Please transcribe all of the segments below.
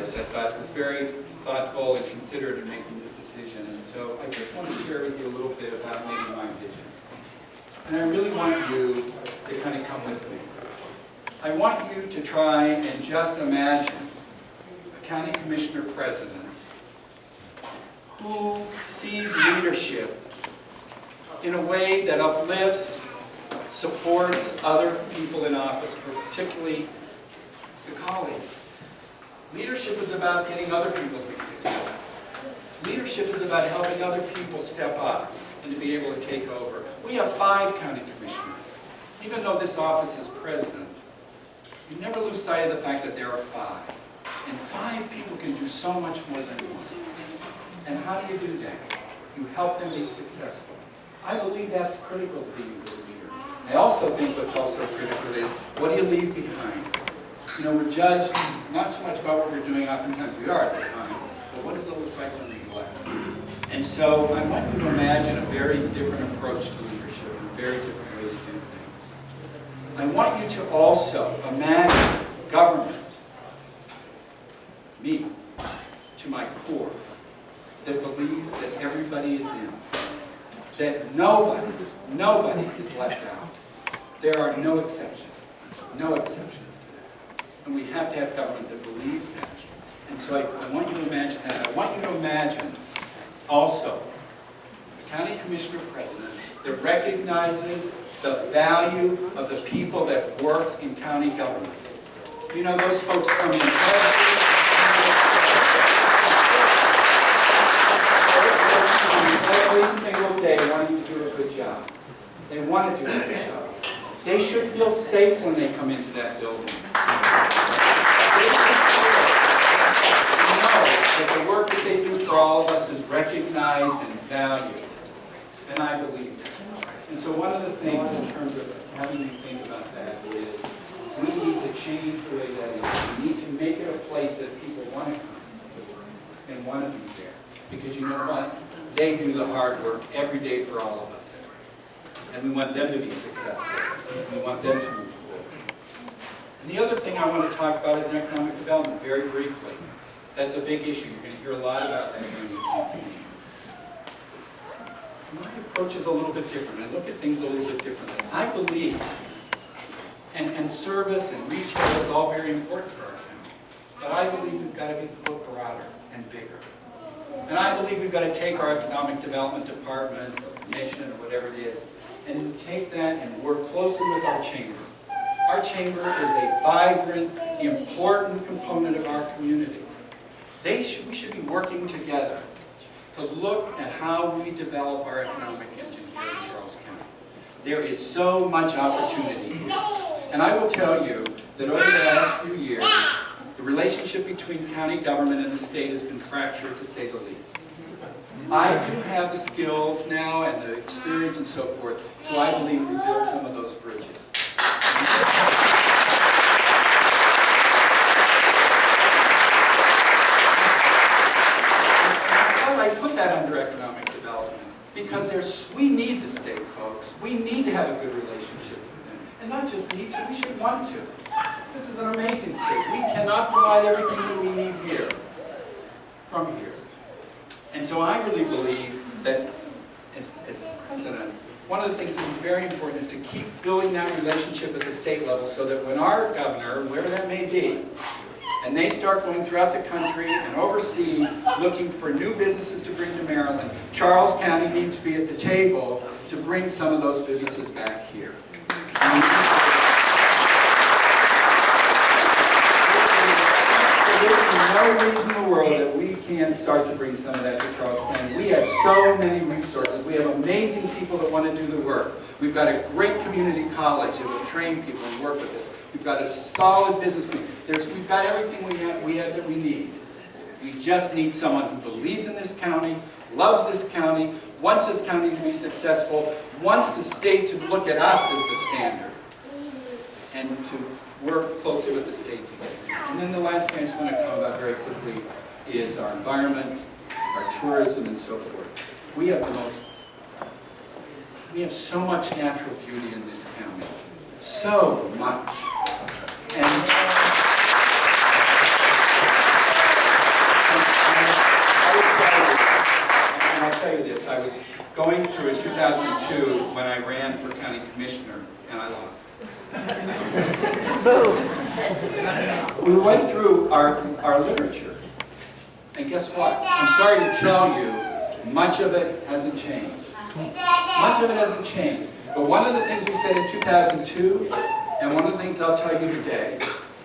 this. I thought it was very thoughtful and considered in making this decision. And so I just want to share with you a little bit about maybe my vision. And I really want you to kind of come with me. I want you to try and just imagine a county commissioner president who sees leadership in a way that uplifts, supports other people in office, particularly the colleagues. Leadership is about getting other people to be successful. Leadership is about helping other people step up and to be able to take over. We have 5 county commissioners. Even though this office is president, you never lose sight of the fact that there are 5. And 5 people can do so much more than one. And how do you do that? You help them be successful. I believe that's critical to being a good leader. I also think what's also critical is, what do you leave behind? You know, we're judged not so much about what we're doing, oftentimes we are at the time, but what does it look like when we left? And so I want you to imagine a very different approach to leadership, and a very different way to do things. I want you to also imagine government, me, to my core, that believes that everybody is in, that nobody is left out. There are no exceptions to that. And we have to have government that believes that. And so I want you to imagine that. I want you to imagine also a county commissioner president that recognizes the value of the people that work in county government. You know, those folks come in every single day wanting to do a good job. They want to do a good job. They should feel safe when they come into that building. They know that the work that they do for all of us is recognized and valued. And I believe that. And so one of the things in terms of having you think about that is we need to change the way that is. We need to make it a place that people want to come and want to be there. Because you know what? They do the hard work every day for all of us. And we want them to be successful. We want them to move forward. And the other thing I want to talk about is economic development, very briefly. That's a big issue. You're going to hear a lot about that during the campaign. My approach is a little bit different. I look at things a little bit differently. I believe, and service and retail is all very important for our county, but I believe we've got to be broader and bigger. And I believe we've got to take our economic development department, or commission, or whatever it is, and take that and work closely with our chamber. Our chamber is a vibrant, important component of our community. We should be working together to look at how we develop our economic engine here in Charles County. There is so much opportunity here. And I will tell you that over the last few years, the relationship between county government and the state has been fractured, to say the least. I do have the skills now and the experience and so forth, so I believe we build some of those bridges. Well, I put that under economic development because we need the state, folks. We need to have a good relationship with them. And not just need to, we should want to. This is an amazing state. We cannot provide everything that we need here from here. And so I really believe that as president, one of the things that is very important is to keep building that relationship at the state level so that when our governor, wherever that may be, and they start going throughout the country and overseas looking for new businesses to bring to Maryland, Charles County needs to be at the table to bring some of those businesses back here. There's no reason in the world that we can't start to bring some of that to Charles County. We have so many resources. We have amazing people that want to do the work. We've got a great community college that will train people and work with us. We've got a solid business community. We've got everything we have that we need. We just need someone who believes in this county, loves this county, wants this county to be successful, wants the state to look at us as the standard, and to work closely with the state together. And then the last thing I just want to talk about very quickly is our environment, our tourism, and so forth. We have so much natural beauty in this county. So much. And going through in 2002 when I ran for county commissioner, and I lost. We went through our literature, and guess what? I'm sorry to tell you, much of it hasn't changed. Much of it hasn't changed. But one of the things we said in 2002, and one of the things I'll tell you today,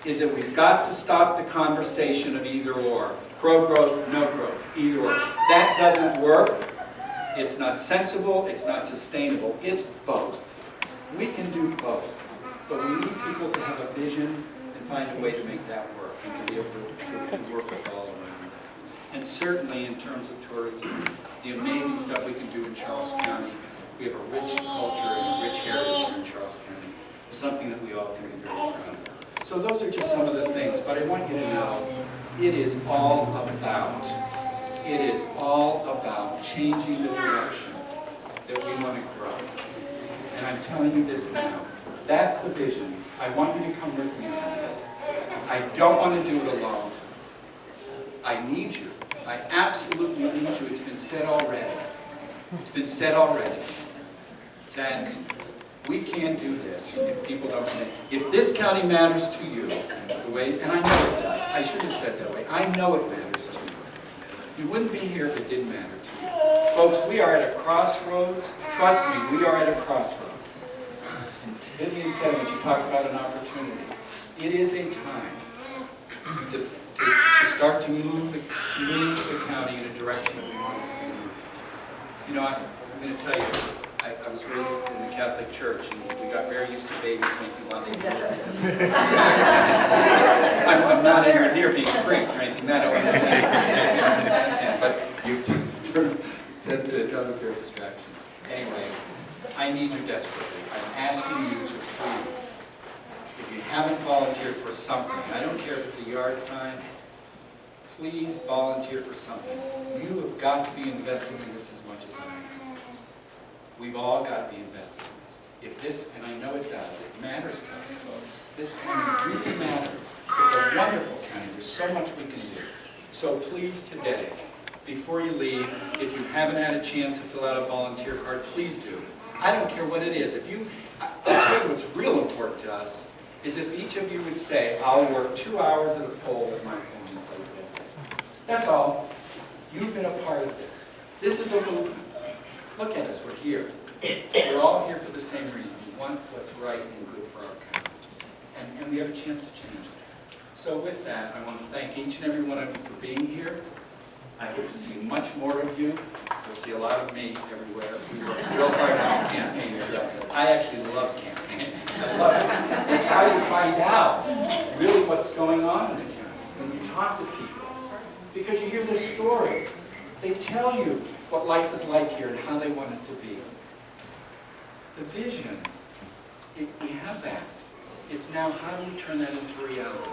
is that we've got to stop the conversation of either or. Pro-growth, no growth, either or. That doesn't work. It's not sensible, it's not sustainable. It's both. We can do both. But we need people to have a vision and find a way to make that work and to be able to work with all around. And certainly in terms of tourism, the amazing stuff we can do in Charles County. We have a rich culture and a rich heritage here in Charles County. Something that we all can be very proud of. So those are just some of the things, but I want you to know it is all about changing the direction that we want to grow. And I'm telling you this now. That's the vision. I want you to come with me on that. I don't want to do it alone. I need you. I absolutely need you. It's been said already. It's been said already that we can't do this if people don't say, if this county matters to you, the way, and I know it does. I shouldn't have said that way. I know it matters to you. You wouldn't be here if it didn't matter to you. Folks, we are at a crossroads. Trust me, we are at a crossroads. Vivian said when she talked about an opportunity, it is a time to start to move the county in a direction that we want it to move. You know, I'm going to tell you, I was raised in the Catholic Church, and we got very used to babies making lots of noises. I'm not anywhere near being a priest or anything that I want to say, but you tend to another pure distraction. Anyway, I need you desperately. I'm asking you to please, if you haven't volunteered for something, I don't care if it's a yard sign, please volunteer for something. You have got to be investing in this as much as I am. We've all got to be invested in this. If this, and I know it does, it matters to us, folks. This county really matters. It's a wonderful county. There's so much we can do. So please today, before you leave, if you haven't had a chance to fill out a volunteer card, please do. I don't care what it is. I'll tell you what's real important to us is if each of you would say, I'll work 2 hours at a pole with my family place there. That's all. You've been a part of this. This is a movement. Look at us, we're here. We're all here for the same reason. We want what's right and good for our county. And we have a chance to change that. So with that, I want to thank each and every one of you for being here. I hope to see much more of you. You'll see a lot of me everywhere. We work real hard on the campaign trail. I actually love campaigning. I love it. It's how you find out really what's going on in the county when you talk to people. Because you hear their stories. They tell you what life is like here and how they want it to be. The vision, we have that. It's now how do we turn that into reality?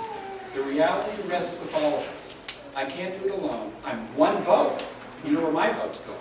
The reality rests with all of us. I can't do it alone. I'm one vote. You know where my vote's going.